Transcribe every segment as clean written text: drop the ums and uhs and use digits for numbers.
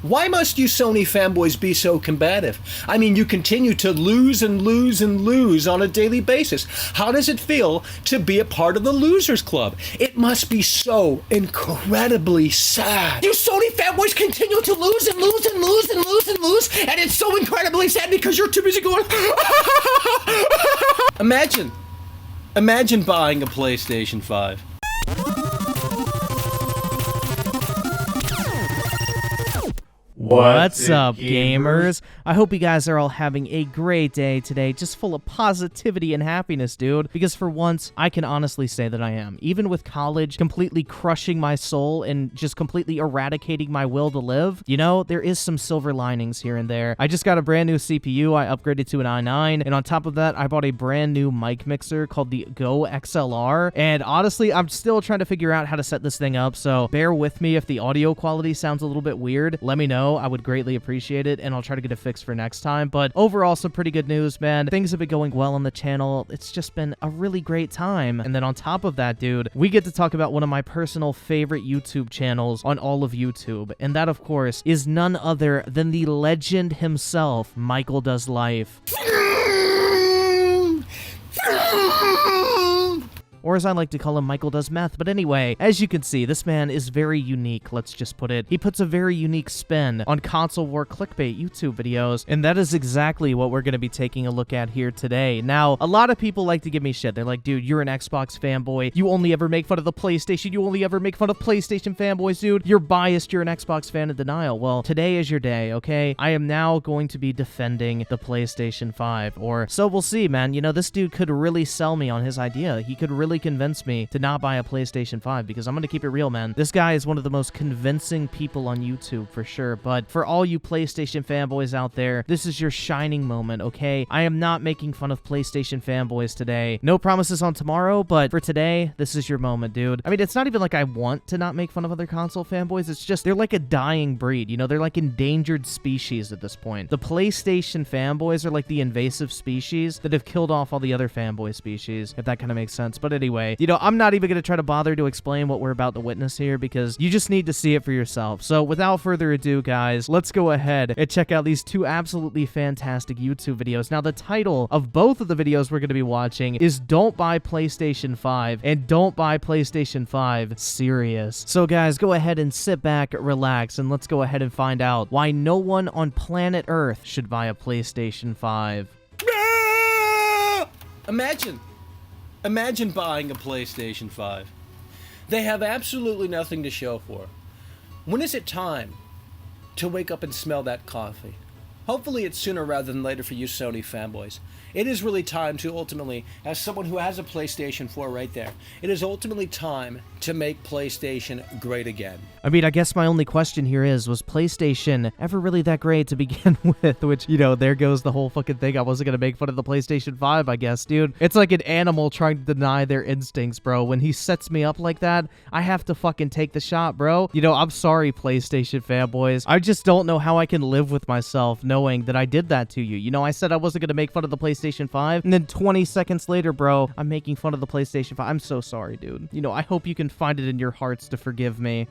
Why must you Sony fanboys be so combative? I mean, you continue to lose and lose and lose on a daily basis. How does it feel to be a part of the losers club? It must be so incredibly sad. You Sony fanboys continue to lose and lose and lose and lose and lose, and it's so incredibly sad because you're too busy going Imagine buying a PlayStation 5. What's up, gamers? I hope you guys are all having a great day today, just full of positivity and happiness, dude. Because for once, I can honestly say that I am. Even with college completely crushing my soul and just completely eradicating my will to live, you know, there is some silver linings here and there. I just got a brand new CPU, I upgraded to an i9, and on top of that, I bought a brand new mic mixer called the Go XLR, and honestly, I'm still trying to figure out how to set this thing up, so bear with me if the audio quality sounds a little bit weird. Let me know. I would greatly appreciate it, and I'll try to get it fixed for next time. But overall, some pretty good news, man. Things have been going well on the channel. It's just been a really great time. And then on top of that, dude, we get to talk about one of my personal favorite YouTube channels on all of YouTube. And that, of course, is none other than the legend himself, Michael Does Life. Or as I like to call him, Michael Does Meth. But anyway, as you can see, this man is very unique, let's just put it. He puts a very unique spin on console war clickbait YouTube videos, and that is exactly what we're going to be taking a look at here today. Now, a lot of people like to give me shit. They're like, dude, you're an Xbox fanboy. You only ever make fun of the PlayStation. You only ever make fun of PlayStation fanboys, dude. You're biased. You're an Xbox fan in denial. Well, today is your day, okay? I am now going to be defending the PlayStation 5, or so we'll see, man. You know, this dude could really sell me on his idea. He could really convince me to not buy a PlayStation 5, because I'm gonna keep it real, man. This guy is one of the most convincing people on YouTube for sure. But for all you PlayStation fanboys out there, this is your shining moment, okay? I am not making fun of PlayStation fanboys today. No promises on tomorrow, but for today, this is your moment, dude. I mean, it's not even like I want to not make fun of other console fanboys. It's just they're like a dying breed, you know? They're like endangered species at this point. The PlayStation fanboys are like the invasive species that have killed off all the other fanboy species, if that kind of makes sense. But anyway, you know, I'm not even going to try to bother to explain what we're about to witness here, because you just need to see it for yourself. So without further ado, guys, let's go ahead and check out these two absolutely fantastic YouTube videos. Now, the title of both of the videos we're going to be watching is Don't Buy PlayStation 5 and Don't Buy PlayStation 5 Serious. So guys, go ahead and sit back, relax, and let's go ahead and find out why no one on planet Earth should buy a PlayStation 5. Imagine buying a PlayStation 5. They have absolutely nothing to show for it. When is it time to wake up and smell that coffee? Hopefully it's sooner rather than later for you Sony fanboys. It is really time to ultimately, as someone who has a PlayStation 4 right there, it is ultimately time to make PlayStation great again. I mean, I guess my only question here is, was PlayStation ever really that great to begin with? Which, you know, there goes the whole fucking thing. I wasn't gonna make fun of the PlayStation 5, I guess, dude. It's like an animal trying to deny their instincts, bro. When he sets me up like that, I have to fucking take the shot, bro. You know, I'm sorry, PlayStation fanboys. I just don't know how I can live with myself knowing that I did that to you. You know, I said I wasn't gonna make fun of the PlayStation 5, and then 20 seconds later, bro, I'm making fun of the PlayStation 5. I'm so sorry, dude. You know, I hope you can find it in your hearts to forgive me.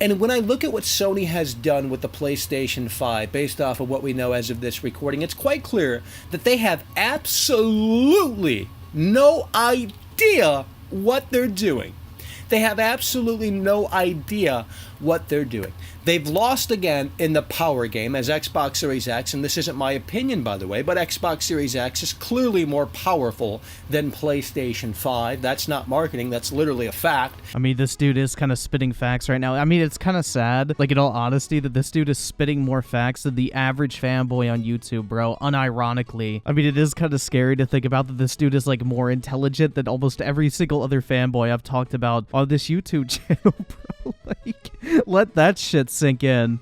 And when I look at what Sony has done with the PlayStation 5, based off of what we know as of this recording, it's quite clear that they have absolutely no idea what they're doing. They have absolutely no idea what they're doing. They've lost again in the power game as Xbox Series X, and this isn't my opinion, by the way, but Xbox Series X is clearly more powerful than PlayStation 5. That's not marketing, that's literally a fact. I mean, this dude is kind of spitting facts right now. I mean, it's kind of sad, like in all honesty, that this dude is spitting more facts than the average fanboy on YouTube, bro, unironically. I mean, it is kind of scary to think about that this dude is like more intelligent than almost every single other fanboy I've talked about on this YouTube channel, bro. Like, let that shit sink in.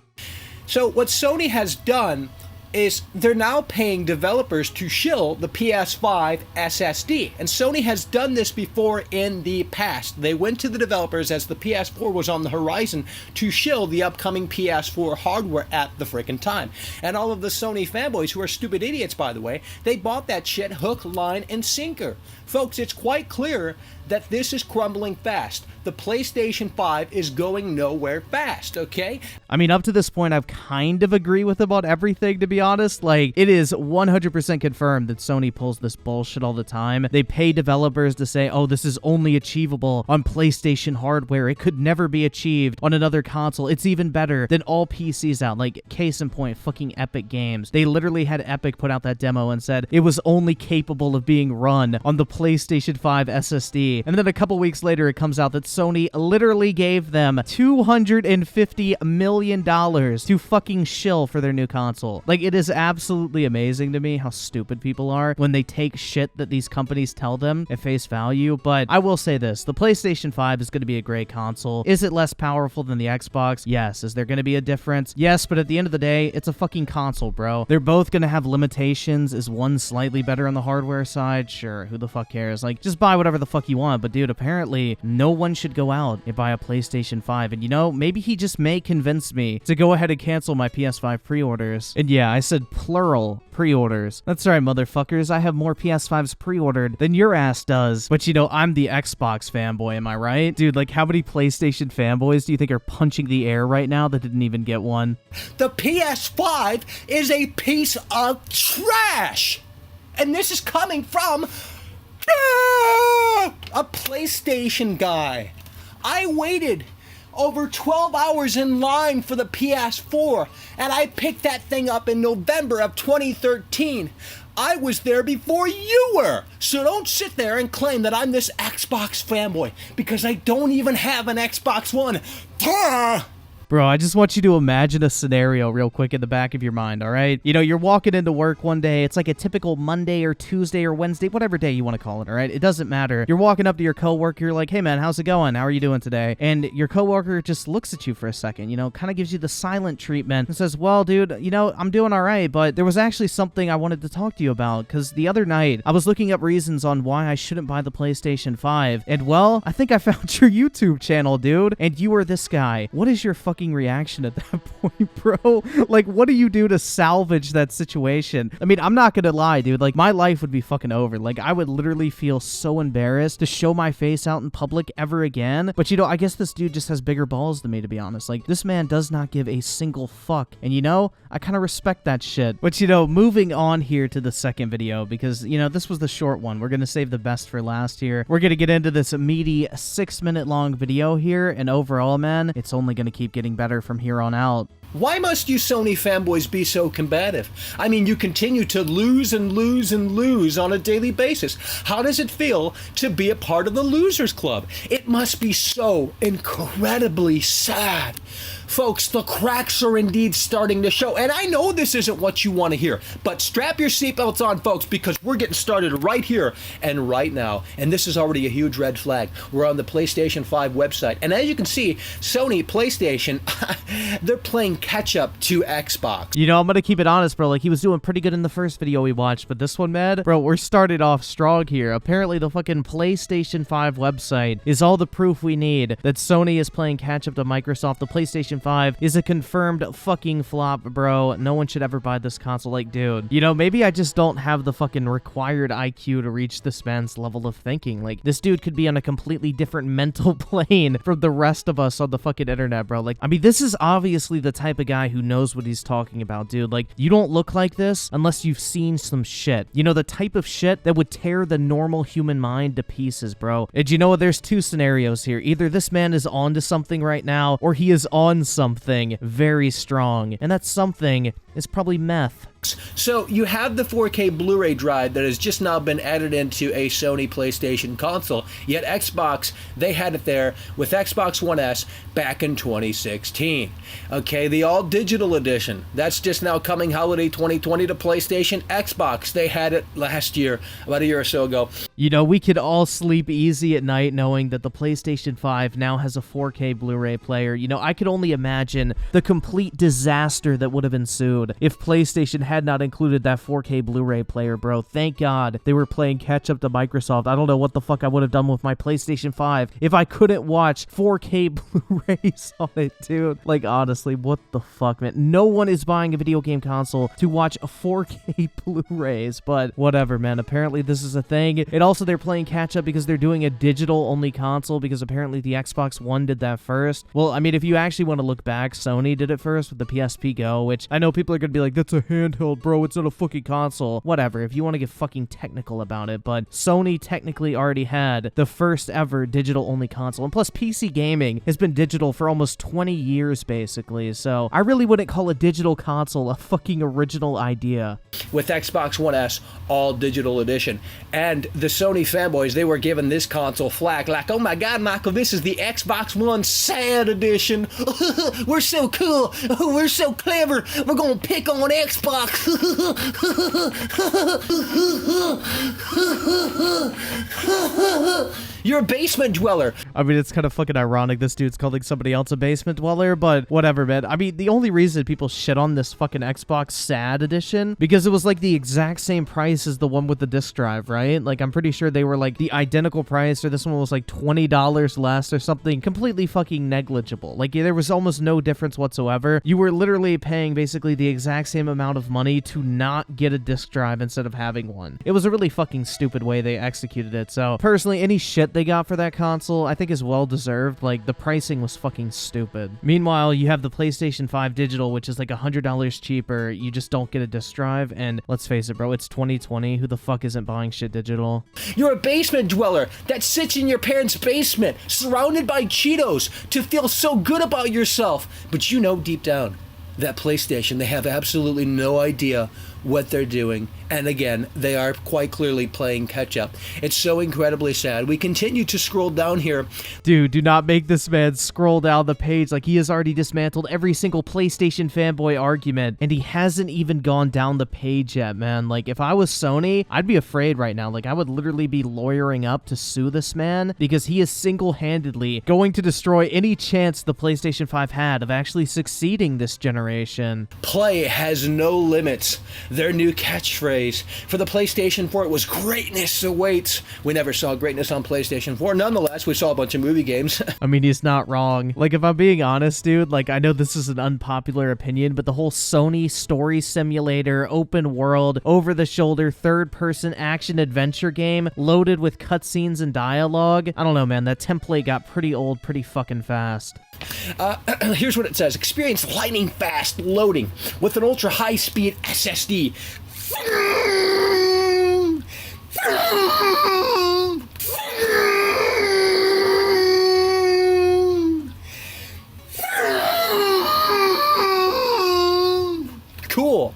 So what Sony has done is they're now paying developers to shill the PS5 SSD. And Sony has done this before in the past. They went to the developers as the PS4 was on the horizon to shill the upcoming PS4 hardware at the frickin' time. And all of the Sony fanboys, who are stupid idiots by the way, they bought that shit hook, line, and sinker. Folks, it's quite clear that this is crumbling fast. The PlayStation 5 is going nowhere fast, okay? I mean, up to this point, I've kind of agree with him on everything, to be honest. Like, it is 100% confirmed that Sony pulls this bullshit all the time. They pay developers to say, oh, this is only achievable on PlayStation hardware. It could never be achieved on another console. It's even better than all PCs out. Like, case in point, fucking Epic Games. They literally had Epic put out that demo and said it was only capable of being run on the PlayStation 5 SSD. And then a couple weeks later, it comes out that Sony literally gave them $250 million to fucking shill for their new console. Like, it is absolutely amazing to me how stupid people are when they take shit that these companies tell them at face value. But I will say this, the PlayStation 5 is going to be a great console. Is it less powerful than the Xbox? Yes. Is there going to be a difference? Yes, but at the end of the day, it's a fucking console, bro. They're both going to have limitations. Is one slightly better on the hardware side? Sure, who the fuck cares? Like, just buy whatever the fuck you want. But dude, apparently no one should go out and buy a PlayStation 5. And you know, maybe he just may convince me to go ahead and cancel my PS5 pre-orders. And yeah, I said plural pre-orders. That's right, motherfuckers. I have more PS5s pre-ordered than your ass does. But you know, I'm the Xbox fanboy, am I right? Dude, like, how many PlayStation fanboys do you think are punching the air right now that didn't even get one? The PS5 is a piece of trash! And this is coming from a PlayStation guy. I waited over 12 hours in line for the PS4, and I picked that thing up in November of 2013. I was there before you were. So don't sit there and claim that I'm this Xbox fanboy, because I don't even have an Xbox One. Bro, I just want you to imagine a scenario real quick in the back of your mind, all right? You know, you're walking into work one day. It's like a typical Monday or Tuesday or Wednesday, whatever day you want to call it, all right? It doesn't matter. You're walking up to your coworker. You're like, hey, man, how's it going? How are you doing today? And your coworker just looks at you for a second, you know, kind of gives you the silent treatment and says, well, dude, you know, I'm doing all right, but there was actually something I wanted to talk to you about, because the other night I was looking up reasons on why I shouldn't buy the PlayStation 5, and well, I think I found your YouTube channel, dude, and you are this guy. What is your fucking reaction at that point, bro? Like, what do you do to salvage that situation? I mean, I'm not gonna lie, dude. Like, my life would be fucking over. Like, I would literally feel so embarrassed to show my face out in public ever again. But, you know, I guess this dude just has bigger balls than me, to be honest. Like, this man does not give a single fuck. And, you know, I kind of respect that shit. But, you know, moving on here to the second video, because, you know, this was the short one. We're gonna save the best for last here. We're gonna get into this meaty 6-minute long video here. And overall, man, it's only gonna keep getting better from here on out. Why must you Sony fanboys be so combative? I mean, you continue to lose and lose and lose on a daily basis. How does it feel to be a part of the Losers Club? It must be so incredibly sad. Folks, the cracks are indeed starting to show, and I know this isn't what you want to hear, but strap your seatbelts on, folks, because we're getting started right here and right now, and this is already a huge red flag. We're on the PlayStation 5 website, and as you can see, Sony, PlayStation, they're playing catch-up to Xbox. You know, I'm gonna keep it honest, bro. Like, he was doing pretty good in the first video we watched, but this one, man, bro, we're started off strong here. Apparently, the fucking PlayStation 5 website is all the proof we need that Sony is playing catch-up to Microsoft. The PlayStation 5 is a confirmed fucking flop, bro. No one should ever buy this console. Like, dude, you know, maybe I just don't have the fucking required IQ to reach this man's level of thinking. Like, this dude could be on a completely different mental plane from the rest of us on the fucking internet, bro. Like, I mean, this is obviously the type of guy who knows what he's talking about, dude. Like, you don't look like this unless you've seen some shit. You know, the type of shit that would tear the normal human mind to pieces, bro. And you know what? There's two scenarios here. Either this man is on to something right now, or he is on something very strong, and that something is probably meth. So you have the 4K Blu-ray drive that has just now been added into a Sony PlayStation console, yet Xbox, they had it there with Xbox One S back in 2016. Okay, the all-digital edition, that's just now coming holiday 2020 to PlayStation. Xbox, they had it last year, about a year or so ago. You know, we could all sleep easy at night knowing that the PlayStation 5 now has a 4K Blu-ray player. You know, I could only imagine the complete disaster that would have ensued dude, if PlayStation had not included that 4K Blu-ray player, bro. Thank God they were playing catch up to Microsoft. I don't know what the fuck I would have done with my PlayStation 5 if I couldn't watch 4K Blu-rays on it, dude. Like, honestly, what the fuck, man? No one is buying a video game console to watch 4K Blu-rays, but whatever, man. Apparently this is a thing. And also they're playing catch up because they're doing a digital-only console, because apparently the Xbox One did that first. Well, I mean, if you actually want to look back, Sony did it first with the PSP Go, which I know people are going to be like, that's a handheld, bro. It's not a fucking console. Whatever, if you want to get fucking technical about it, but Sony technically already had the first ever digital-only console. And plus, PC gaming has been digital for almost 20 years, basically, so I really wouldn't call a digital console a fucking original idea. With Xbox One S, all digital edition. And the Sony fanboys, they were giving this console flack, like, oh my god, Michael, this is the Xbox One sad edition. We're so cool. We're so clever. We're gonna pick on Xbox. You're a basement dweller. I mean, it's kind of fucking ironic this dude's calling somebody else a basement dweller, but whatever, man. I mean, the only reason people shit on this fucking Xbox Sad Edition, because it was like the exact same price as the one with the disc drive, right? Like, I'm pretty sure they were like the identical price, or this one was like $20 less or something completely fucking negligible. Like, there was almost no difference whatsoever. You were literally paying basically the exact same amount of money to not get a disc drive instead of having one. It was a really fucking stupid way they executed it. So, personally, any shit they got for that console, I think is well deserved. Like, the pricing was fucking stupid. Meanwhile, you have the PlayStation 5 digital, which is like $100 cheaper. You just don't get a disc drive, and let's face it, bro, it's 2020. Who the fuck isn't buying shit digital? You're a basement dweller that sits in your parents' basement, surrounded by Cheetos, to feel so good about yourself. But you know deep down, that PlayStation, they have absolutely no idea what they're doing. And again, they are quite clearly playing catch up. It's so incredibly sad. We continue to scroll down here. Dude, do not make this man scroll down the page. Like, he has already dismantled every single PlayStation fanboy argument, and he hasn't even gone down the page yet, man. Like, if I was Sony, I'd be afraid right now. Like, I would literally be lawyering up to sue this man, because he is single-handedly going to destroy any chance the PlayStation 5 had of actually succeeding this generation. Play has no limits. Their new catchphrase for the PlayStation 4, it was greatness awaits. We never saw greatness on PlayStation 4. Nonetheless, we saw a bunch of movie games. I mean, he's not wrong. Like, if I'm being honest, dude, like, I know this is an unpopular opinion, but the whole Sony story simulator, open world, over-the-shoulder, third-person action-adventure game loaded with cutscenes and dialogue, I don't know, man, that template got pretty old pretty fucking fast. Here's what it says. Experience lightning-fast loading with an ultra-high-speed SSD. Cool.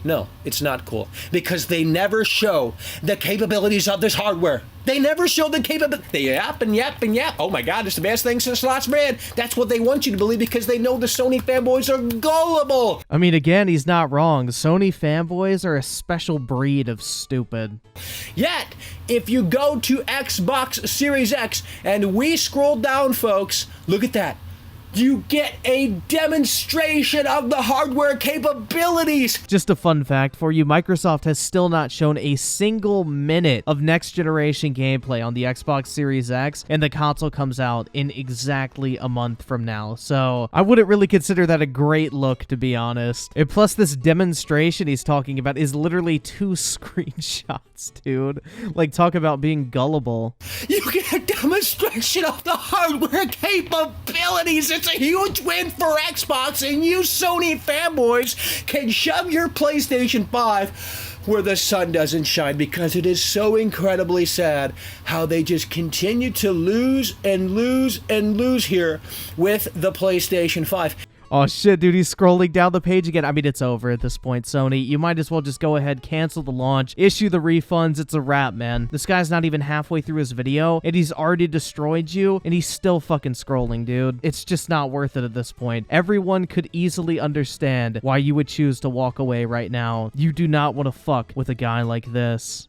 No, it's not cool, because they never show the capabilities of this hardware. They never show the capability. They yap and yap and yap. Oh my god, it's the best thing since sliced bread. That's what they want you to believe, because they know the Sony fanboys are gullible. I mean, again, he's not wrong. Sony fanboys are a special breed of stupid. Yet, if you go to Xbox Series X and we scroll down, folks, look at that. You get a demonstration of the hardware capabilities. Just a fun fact for you, Microsoft has still not shown a single minute of next generation gameplay on the Xbox Series X, and the console comes out in exactly a month from now. So I wouldn't really consider that a great look, to be honest. And plus, this demonstration he's talking about is literally 2 screenshots, dude. Like, talk about being gullible. You get a demonstration of the hardware capabilities. It's a huge win for Xbox, and you Sony fanboys can shove your PlayStation 5 where the sun doesn't shine, because it is so incredibly sad how they just continue to lose and lose and lose here with the PlayStation 5. Oh shit, dude, he's scrolling down the page again. I mean, it's over at this point, Sony. You might as well just go ahead, cancel the launch, issue the refunds. It's a wrap, man. This guy's not even halfway through his video, and he's already destroyed you, and he's still fucking scrolling, dude. It's just not worth it at this point. Everyone could easily understand why you would choose to walk away right now. You do not want to fuck with a guy like this.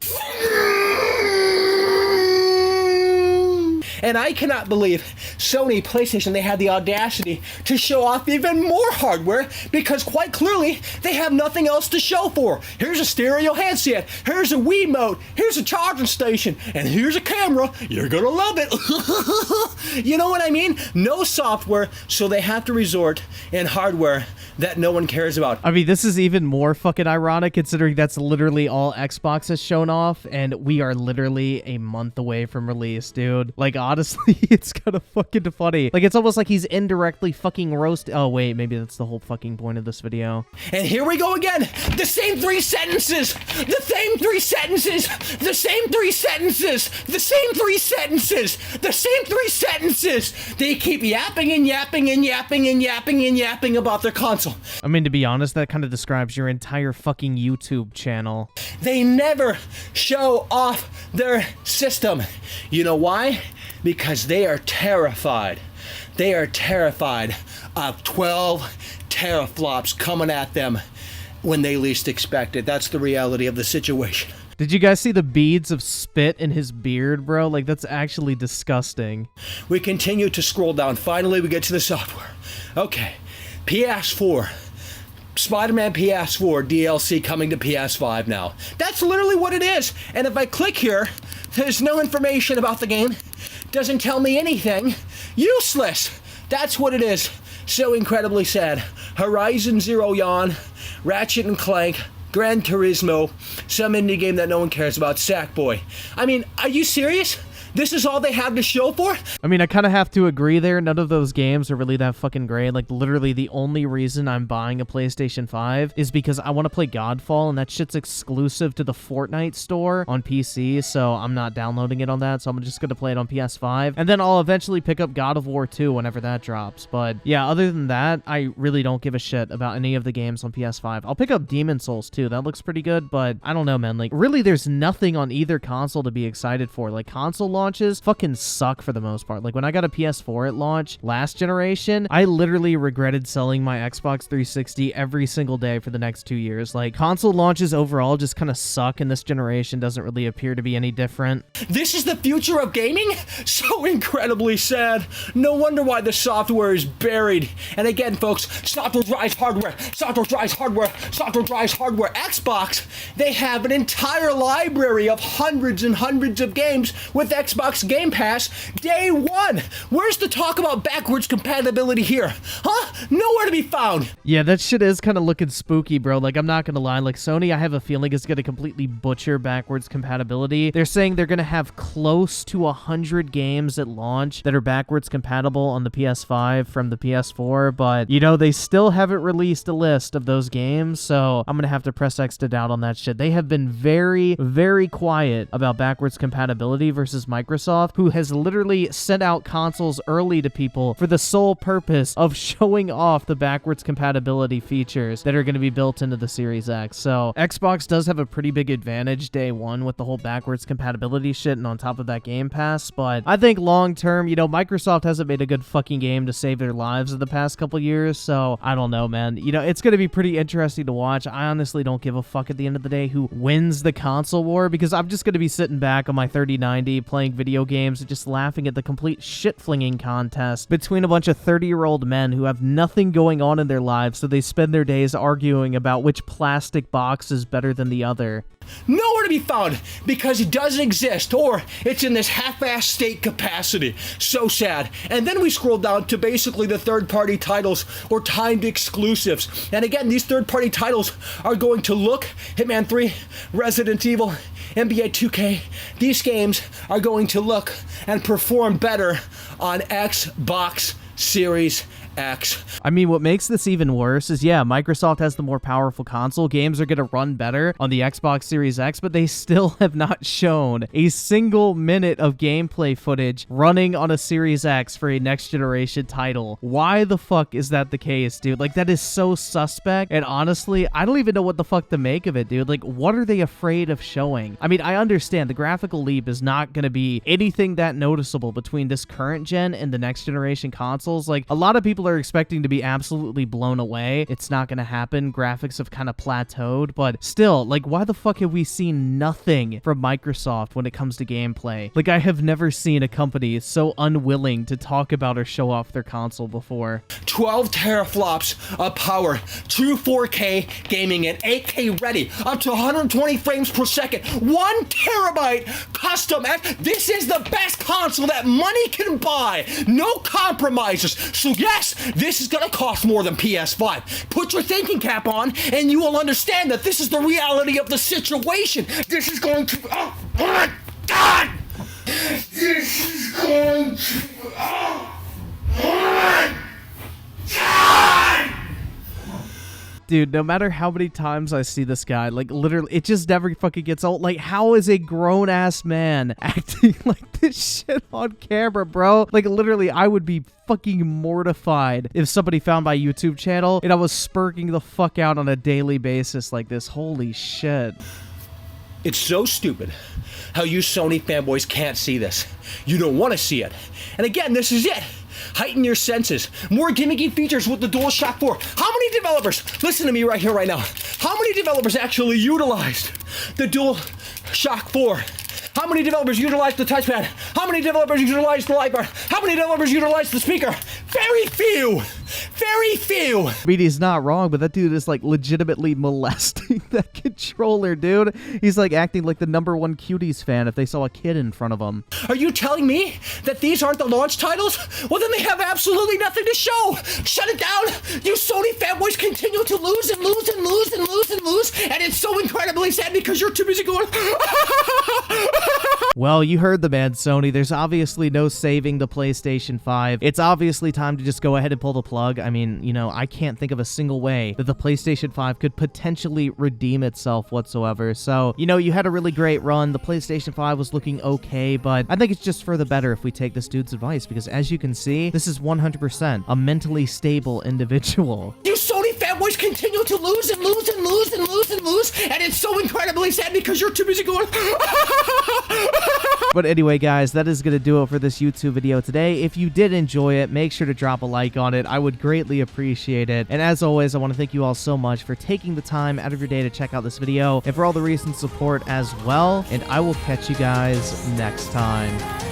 And I cannot believe Sony, PlayStation, they had the audacity to show off even more hardware, because quite clearly they have nothing else to show for. Here's a stereo headset, here's a Wiimote, here's a charging station, and here's a camera. You're gonna love it. You know what I mean? No software, so they have to resort in hardware that no one cares about. I mean, this is even more fucking ironic considering that's literally all Xbox has shown off, and we are literally a month away from release, dude. Like, honestly, it's kind of fucking funny. Like, it's almost like he's indirectly fucking Oh, wait, maybe that's the whole fucking point of this video. And here we go again. The same three sentences. The same three sentences. The same three sentences. The same three sentences. The same three sentences. They keep yapping and yapping and yapping and yapping and yapping about their console. I mean, to be honest, that kind of describes your entire fucking YouTube channel. They never show off their system. You know why? Because they are terrified. They are terrified of 12 teraflops coming at them when they least expect it. That's the reality of the situation. Did you guys see the beads of spit in his beard, bro? Like, that's actually disgusting. We continue to scroll down. Finally, we get to the software. Okay, PS4. Spider-Man PS4 DLC coming to PS5 now. That's literally what it is. And if I click here, there's no information about the game. Doesn't tell me anything. Useless. That's what it is. So incredibly sad. Horizon Zero Dawn, Ratchet and Clank, Gran Turismo, some indie game that no one cares about, Sackboy. I mean, are you serious? This is all they have to show for? I mean, I kind of have to agree there. None of those games are really that fucking great. Like, literally, the only reason I'm buying a PlayStation 5 is because I want to play Godfall, and that shit's exclusive to the Fortnite store on PC, so I'm not downloading it on that, so I'm just going to play it on PS5. And then I'll eventually pick up God of War 2 whenever that drops. But yeah, other than that, I really don't give a shit about any of the games on PS5. I'll pick up Demon Souls too. That looks pretty good, but I don't know, man. Like, really, there's nothing on either console to be excited for. Like, console launches fucking suck for the most part. Like, when I got a PS4 at launch last generation, I literally regretted selling my Xbox 360 every single day for the next 2 years. Like, console launches overall just kind of suck, and this generation doesn't really appear to be any different. This is the future of gaming? So incredibly sad. No wonder why the software is buried. And again, folks, software drives hardware. Software drives hardware. Software drives hardware. Xbox, they have an entire library of hundreds and hundreds of games with Xbox Game Pass day one. Where's the talk about backwards compatibility here? Huh? Nowhere to be found. Yeah, that shit is kind of looking spooky, bro. Like, I'm not gonna lie. Like, Sony, I have a feeling is gonna completely butcher backwards compatibility. They're saying they're gonna have close to 100 games at launch that are backwards compatible on the PS5 from the PS4, but, you know, they still haven't released a list of those games, so I'm gonna have to press X to doubt on that shit. They have been very, very quiet about backwards compatibility versus Microsoft, who has literally sent out consoles early to people for the sole purpose of showing off the backwards compatibility features that are going to be built into the Series X. So Xbox does have a pretty big advantage day one with the whole backwards compatibility shit, and on top of that, Game Pass. But I think long term, you know, Microsoft hasn't made a good fucking game to save their lives in the past couple years, so I don't know, man. You know, it's going to be pretty interesting to watch. I honestly don't give a fuck at the end of the day who wins the console war, because I'm just going to be sitting back on my 3090 playing video games and just laughing at the complete shit-flinging contest between a bunch of 30-year-old men who have nothing going on in their lives, so they spend their days arguing about which plastic box is better than the other. Nowhere to be found because it doesn't exist, or it's in this half-assed state capacity. So sad. And then we scroll down to basically the third-party titles or timed exclusives. And again, these third-party titles are going to look, Hitman 3, Resident Evil, NBA 2K. These games are going to look and perform better on Xbox Series X. I mean, what makes this even worse is, yeah, Microsoft has the more powerful console. Games are going to run better on the Xbox Series X, but they still have not shown a single minute of gameplay footage running on a Series X for a next-generation title. Why the fuck is that the case, dude? Like, that is so suspect, and honestly, I don't even know what the fuck to make of it, dude. Like, what are they afraid of showing? I mean, I understand the graphical leap is not going to be anything that noticeable between this current gen and the next-generation consoles. Like, a lot of people people are expecting to be absolutely blown away, it's not gonna happen. Graphics have kind of plateaued, but still, like, why the fuck have we seen nothing from Microsoft when it comes to gameplay? Like, I have never seen a company so unwilling to talk about or show off their console before. 12 teraflops of power, true 4K gaming and 8K ready, up to 120 frames per second, 1 terabyte custom. This is the best console that money can buy. No compromises. So yes, this is gonna cost more than PS5. Put your thinking cap on and you will understand that this is the reality of the situation. This is going to, oh my God! This is going to, oh my God! Dude, no matter how many times I see this guy, like, literally, it just never fucking gets old. Like, how is a grown-ass man acting like this shit on camera, bro? Like, literally, I would be fucking mortified if somebody found my YouTube channel and I was spurking the fuck out on a daily basis like this. Holy shit. It's so stupid how you Sony fanboys can't see this. You don't want to see it. And again, this is it. Heighten your senses. More gimmicky features with the DualShock 4. How many developers, listen to me right here, right now. How many developers actually utilized the DualShock 4? How many developers utilized the touchpad? How many developers utilized the light bar? How many developers utilized the speaker? Very few. Very few. I mean, he's not wrong, but that dude is, like, legitimately molesting that controller, dude. He's, like, acting like the #1 Cuties fan if they saw a kid in front of him. Are you telling me that these aren't the launch titles? Well, then they have absolutely nothing to show. Shut it down. You Sony fanboys continue to lose and lose and lose and lose and lose, and it's so incredibly sad because you're too busy going... Well, you heard the man, Sony. There's obviously no saving the PlayStation 5. It's obviously time to just go ahead and pull the plug. I mean, you know, I can't think of a single way that the PlayStation 5 could potentially redeem itself whatsoever. So, you know, you had a really great run. The PlayStation 5 was looking okay, but I think it's just for the better if we take this dude's advice, because as you can see, this is 100% a mentally stable individual. You Sony fanboys continue to lose and lose and lose and lose and lose, and it's so incredibly sad because you're too busy going... But anyway, guys, that is going to do it for this YouTube video today. If you did enjoy it, make sure to drop a like on it. I would greatly appreciate it. And as always, I want to thank you all so much for taking the time out of your day to check out this video and for all the recent support as well. And I will catch you guys next time.